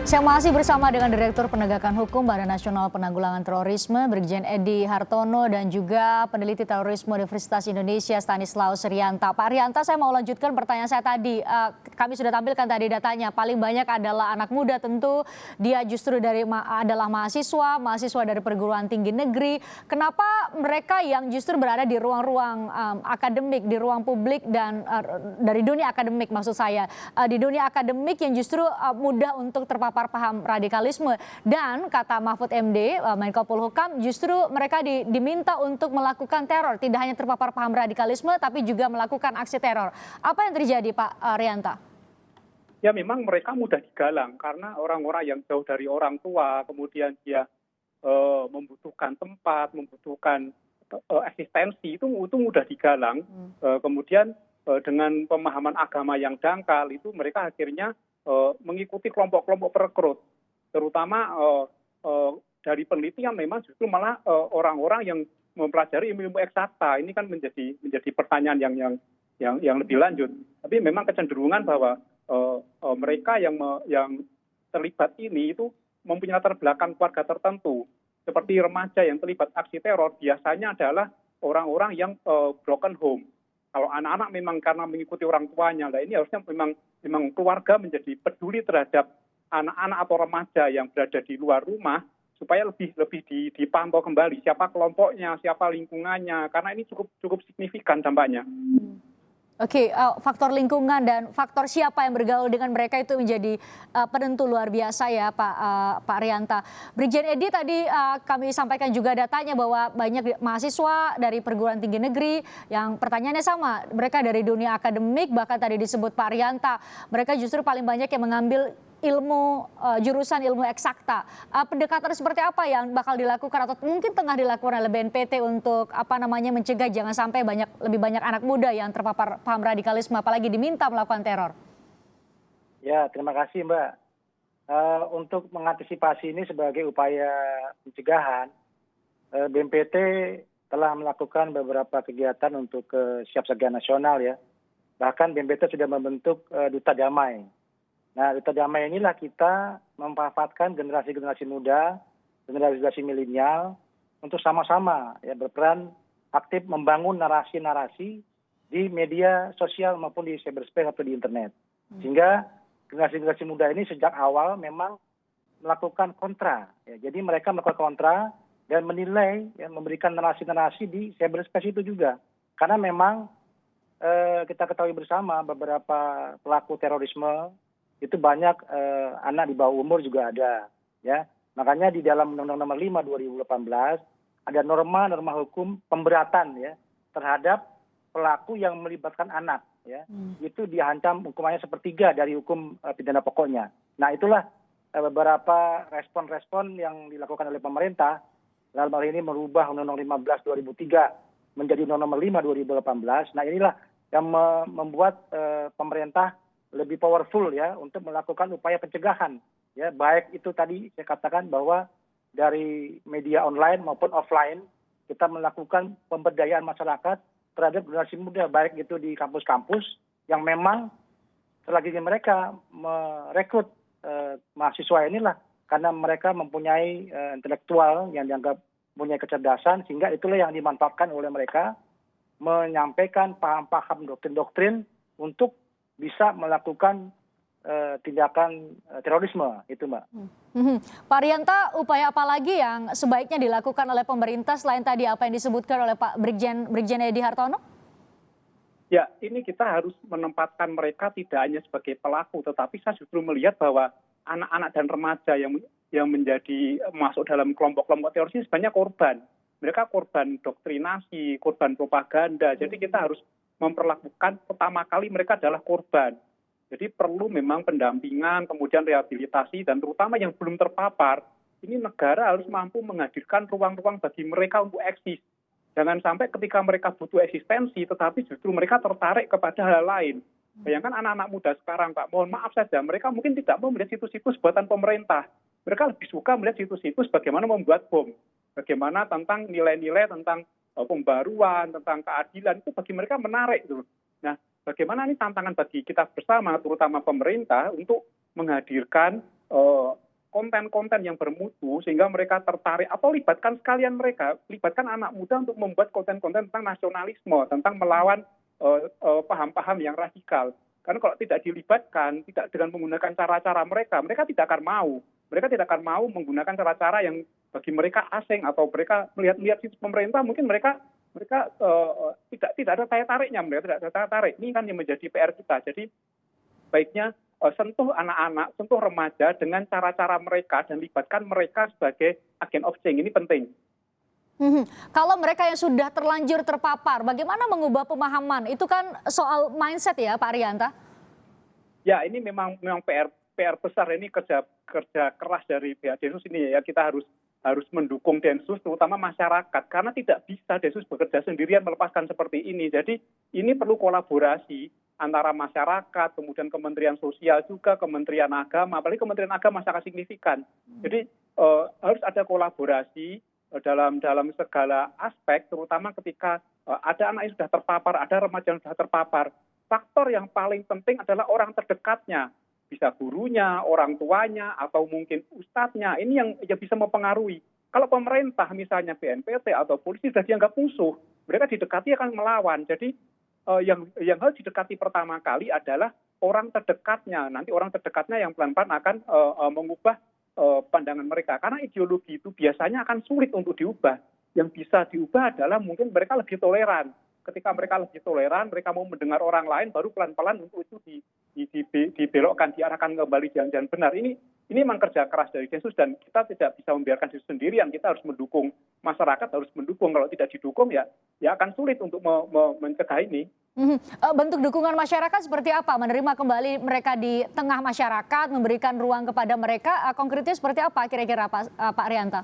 Saya masih bersama dengan Direktur Penegakan Hukum Badan Nasional Penanggulangan Terorisme, Brigjen Edi Hartono, dan juga peneliti terorisme Universitas Indonesia, Stanislaus Rianta. Pak Rianta, saya mau lanjutkan pertanyaan saya tadi. Kami sudah tampilkan tadi datanya, paling banyak adalah anak muda tentu. Dia justru adalah mahasiswa dari perguruan tinggi negeri. Kenapa mereka yang justru berada di ruang-ruang akademik, di ruang publik dan dari dunia akademik maksud saya, di dunia akademik yang justru mudah untuk terpapar paham radikalisme, dan kata Mahfud MD, Menko Polhukam, justru mereka diminta untuk melakukan teror, tidak hanya terpapar paham radikalisme tapi juga melakukan aksi teror. Apa yang terjadi, Pak Rianta? Ya, memang mereka mudah digalang karena orang-orang yang jauh dari orang tua, kemudian dia membutuhkan tempat, membutuhkan eksistensi, itu mudah digalang. Kemudian dengan pemahaman agama yang dangkal itu mereka akhirnya mengikuti kelompok-kelompok perekrut, terutama dari penelitian memang justru malah orang-orang yang mempelajari ilmu eksakta. Ini kan menjadi pertanyaan yang lebih lanjut. Tapi memang kecenderungan bahwa mereka yang terlibat ini itu mempunyai latar belakang keluarga tertentu. Seperti remaja yang terlibat aksi teror biasanya adalah orang-orang yang broken home. Kalau anak-anak memang karena mengikuti orang tuanya, nah ini harusnya memang keluarga menjadi peduli terhadap anak-anak atau remaja yang berada di luar rumah supaya lebih dipantau kembali siapa kelompoknya, siapa lingkungannya, karena ini cukup signifikan dampaknya. Oke, faktor lingkungan dan faktor siapa yang bergaul dengan mereka itu menjadi penentu luar biasa ya, Pak Rianta. Brigjen Edi tadi kami sampaikan juga datanya bahwa banyak mahasiswa dari perguruan tinggi negeri yang pertanyaannya sama, mereka dari dunia akademik, bahkan tadi disebut Pak Rianta, mereka justru paling banyak yang mengambil jurusan ilmu eksakta. Pendekatan seperti apa yang bakal dilakukan atau mungkin tengah dilakukan oleh BNPT untuk mencegah jangan sampai lebih banyak anak muda yang terpapar paham radikalisme, apalagi diminta melakukan teror? Ya, terima kasih Mbak. Untuk mengantisipasi ini sebagai upaya pencegahan, BNPT telah melakukan beberapa kegiatan untuk kesiapsiagaan nasional ya. Bahkan BNPT sudah membentuk Duta Damai. Nah, Duta Damai inilah kita memanfaatkan generasi-generasi muda, generasi milenial untuk sama-sama ya berperan aktif membangun narasi-narasi di media sosial maupun di cyberspace atau di internet. Sehingga generasi muda ini sejak awal memang melakukan kontra. Ya. Jadi mereka melakukan kontra dan menilai, ya, memberikan narasi-narasi di cyberspace itu juga. Karena memang kita ketahui bersama beberapa pelaku terorisme itu banyak anak di bawah umur juga ada, ya. Makanya di dalam Undang-Undang Nomor 5 2018 ada norma hukum pemberatan ya terhadap pelaku yang melibatkan anak, ya. Itu diancam hukumannya sepertiga dari hukum pidana pokoknya. Nah, itulah beberapa respon-respon yang dilakukan oleh pemerintah dalam hal ini merubah Undang-Undang 15 2003 menjadi Undang-Undang Nomor 5 2018. Nah, inilah yang membuat pemerintah lebih powerful ya untuk melakukan upaya pencegahan ya, baik itu tadi saya katakan bahwa dari media online maupun offline kita melakukan pemberdayaan masyarakat terhadap generasi muda, baik itu di kampus-kampus yang memang selanjutnya mereka merekrut mahasiswa inilah karena mereka mempunyai intelektual yang dianggap mempunyai kecerdasan, sehingga itulah yang dimanfaatkan oleh mereka menyampaikan paham-paham doktrin-doktrin untuk bisa melakukan tindakan terorisme itu, Mbak. Pak Rianta, upaya apa lagi yang sebaiknya dilakukan oleh pemerintah selain tadi apa yang disebutkan oleh Pak Brigjen Edi Hartono? Ya, ini kita harus menempatkan mereka tidak hanya sebagai pelaku, tetapi saya justru melihat bahwa anak-anak dan remaja yang menjadi masuk dalam kelompok-kelompok teroris ini sebenarnya korban. Mereka korban doktrinasi, korban propaganda. Jadi kita harus memperlakukan pertama kali mereka adalah korban. Jadi perlu memang pendampingan, kemudian rehabilitasi, dan terutama yang belum terpapar, ini negara harus mampu menghadirkan ruang-ruang bagi mereka untuk eksis. Jangan sampai ketika mereka butuh eksistensi, tetapi justru mereka tertarik kepada hal lain. Bayangkan anak-anak muda sekarang, Pak, mohon maaf saja, mereka mungkin tidak mau melihat situs-situs buatan pemerintah. Mereka lebih suka melihat situs-situs bagaimana membuat bom, bagaimana tentang nilai-nilai, tentang pembaruan, tentang keadilan, itu bagi mereka menarik. Nah, bagaimana ini tantangan bagi kita bersama, terutama pemerintah, untuk menghadirkan eh, konten-konten yang bermutu sehingga mereka tertarik, atau libatkan sekalian mereka, libatkan anak muda untuk membuat konten-konten tentang nasionalisme, tentang melawan paham-paham yang radikal. Karena kalau tidak dilibatkan, tidak dengan menggunakan cara-cara mereka, mereka tidak akan mau. Mereka tidak akan mau menggunakan cara-cara yang bagi mereka asing, atau mereka melihat situs pemerintah, mungkin mereka tidak ada daya tariknya, mereka tidak ada daya tarik. Ini kan yang menjadi PR kita. Jadi baiknya sentuh anak-anak, sentuh remaja dengan cara-cara mereka dan libatkan mereka sebagai agen of change. Ini penting. Kalau mereka yang sudah terlanjur terpapar, bagaimana mengubah pemahaman? Itu kan soal mindset ya Pak Arianta? Ya, ini memang PR besar, ini kerja keras dari pihak Densus ini ya. Kita harus mendukung Densus, terutama masyarakat, karena tidak bisa Densus bekerja sendirian melepaskan seperti ini. Jadi ini perlu kolaborasi antara masyarakat, kemudian Kementerian Sosial juga, Kementerian Agama, apalagi Kementerian Agama sangat signifikan. Jadi harus ada kolaborasi dalam segala aspek, terutama ketika ada anak yang sudah terpapar, ada remaja yang sudah terpapar. Faktor yang paling penting adalah orang terdekatnya, bisa gurunya, orang tuanya, atau mungkin ustadznya. Ini yang bisa mempengaruhi. Kalau pemerintah misalnya BNPT atau polisi sudah dianggap musuh, mereka didekati akan melawan. Jadi yang harus didekati pertama kali adalah orang terdekatnya. Nanti orang terdekatnya yang pelan-pelan akan mengubah pandangan mereka. Karena ideologi itu biasanya akan sulit untuk diubah. Yang bisa diubah adalah mungkin mereka lebih toleran. Ketika mereka lebih toleran, mereka mau mendengar orang lain, baru pelan-pelan untuk itu dibelokkan, diarahkan kembali jalan-jalan benar. Ini memang kerja keras dari Densus, dan kita tidak bisa membiarkan diri sendirian. Kita harus mendukung, masyarakat harus mendukung. Kalau tidak didukung ya akan sulit untuk mencegah ini. Bentuk dukungan masyarakat seperti apa? Menerima kembali mereka di tengah masyarakat, memberikan ruang kepada mereka, konkretnya seperti apa kira-kira Pak Arianta?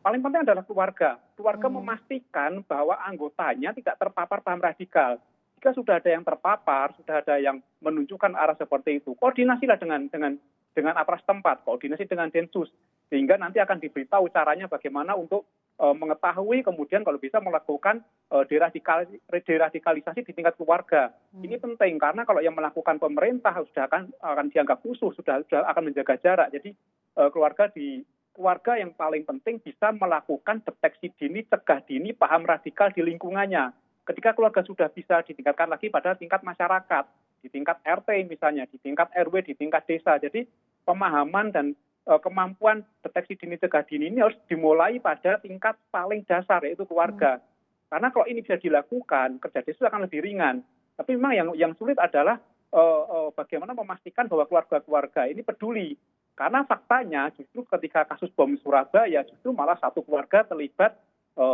Paling penting adalah keluarga. Keluarga memastikan bahwa anggotanya tidak terpapar paham radikal. Jika sudah ada yang terpapar, sudah ada yang menunjukkan arah seperti itu, koordinasilah dengan aparat setempat, koordinasi dengan Densus, sehingga nanti akan diberitahu caranya bagaimana untuk mengetahui, kemudian kalau bisa melakukan deradikalisasi di tingkat keluarga. Ini penting karena kalau yang melakukan pemerintah sudah akan dianggap musuh, sudah akan menjaga jarak. Jadi keluarga yang paling penting bisa melakukan deteksi dini, cegah dini, paham radikal di lingkungannya. Ketika keluarga sudah bisa ditingkatkan lagi pada tingkat masyarakat, di tingkat RT misalnya, di tingkat RW, di tingkat desa. Jadi pemahaman dan kemampuan deteksi dini, cegah dini ini harus dimulai pada tingkat paling dasar, yaitu keluarga. Karena kalau ini bisa dilakukan, kerja desa akan lebih ringan. Tapi memang yang sulit adalah bagaimana memastikan bahwa keluarga-keluarga ini peduli. Karena faktanya justru ketika kasus bom Surabaya justru malah satu keluarga terlibat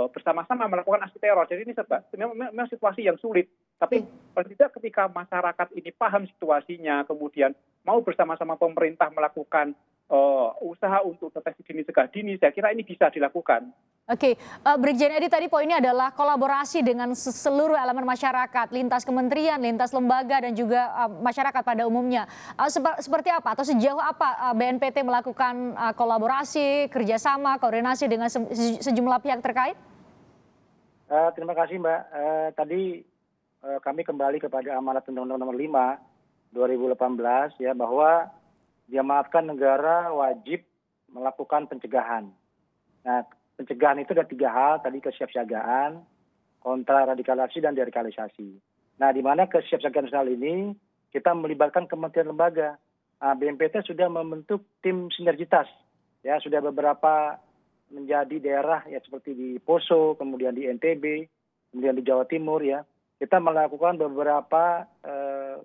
bersama-sama melakukan aksi teror. Jadi ini memang situasi yang sulit. Tapi paling tidak ketika masyarakat ini paham situasinya, kemudian mau bersama-sama pemerintah melakukan usaha untuk deteksi dini, cegah dini, saya kira ini bisa dilakukan. Oke, Brigjen Edi tadi poinnya adalah kolaborasi dengan seluruh elemen masyarakat, lintas kementerian, lintas lembaga, dan juga masyarakat pada umumnya. Seperti apa atau sejauh apa BNPT melakukan kolaborasi, kerjasama, koordinasi dengan sejumlah pihak terkait? Terima kasih Mbak. Tadi kami kembali kepada amanat Undang-Undang Nomor 5 2018 ya, bahwa diamanatkan negara wajib melakukan pencegahan. Nah, pencegahan itu ada 3 hal, tadi kesiapsiagaan, kontraradikalisasi, dan deradikalisasi. Nah, di mana kesiapsiagaan nasional ini kita melibatkan kementerian lembaga. BNPT sudah membentuk tim sinergitas, ya sudah beberapa menjadi daerah ya seperti di Poso, kemudian di NTB, kemudian di Jawa Timur ya. Kita melakukan beberapa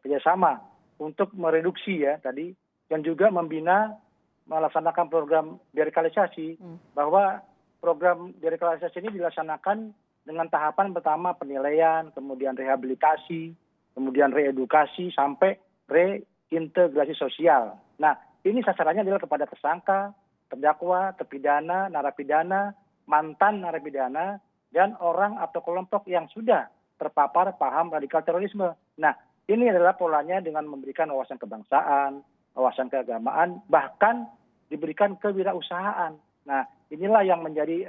kerjasama untuk mereduksi ya tadi, dan juga membina, melaksanakan program deradikalisasi, bahwa program deradikalisasi ini dilaksanakan dengan tahapan pertama penilaian, kemudian rehabilitasi, kemudian reedukasi, sampai reintegrasi sosial. Nah, ini sasarannya adalah kepada tersangka, terdakwa, terpidana, narapidana, mantan narapidana, dan orang atau kelompok yang sudah terpapar paham radikal terorisme. Nah, ini adalah polanya dengan memberikan wawasan kebangsaan, wawasan keagamaan, bahkan diberikan kewirausahaan. Nah, inilah yang menjadi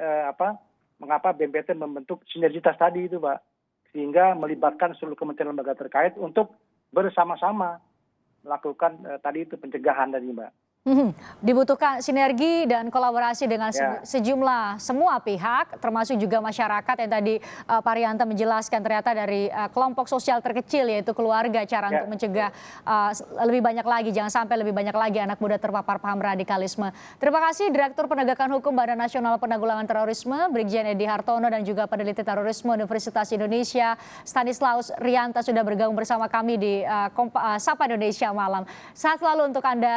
mengapa BNPT membentuk sinergitas tadi itu, Pak. Sehingga melibatkan seluruh kementerian lembaga terkait untuk bersama-sama melakukan tadi itu pencegahan tadi, Mbak. Dibutuhkan sinergi dan kolaborasi dengan sejumlah semua pihak, termasuk juga masyarakat yang tadi Pak Rianta menjelaskan ternyata dari kelompok sosial terkecil yaitu keluarga, cara untuk mencegah lebih banyak lagi, jangan sampai lebih banyak lagi anak muda terpapar paham radikalisme. Terima kasih Direktur Penegakan Hukum Badan Nasional Penanggulangan Terorisme, Brigjen Edi Hartono, dan juga peneliti terorisme Universitas Indonesia, Stanislaus Rianta, sudah bergabung bersama kami di Sapa Indonesia Malam. Sehat selalu untuk Anda.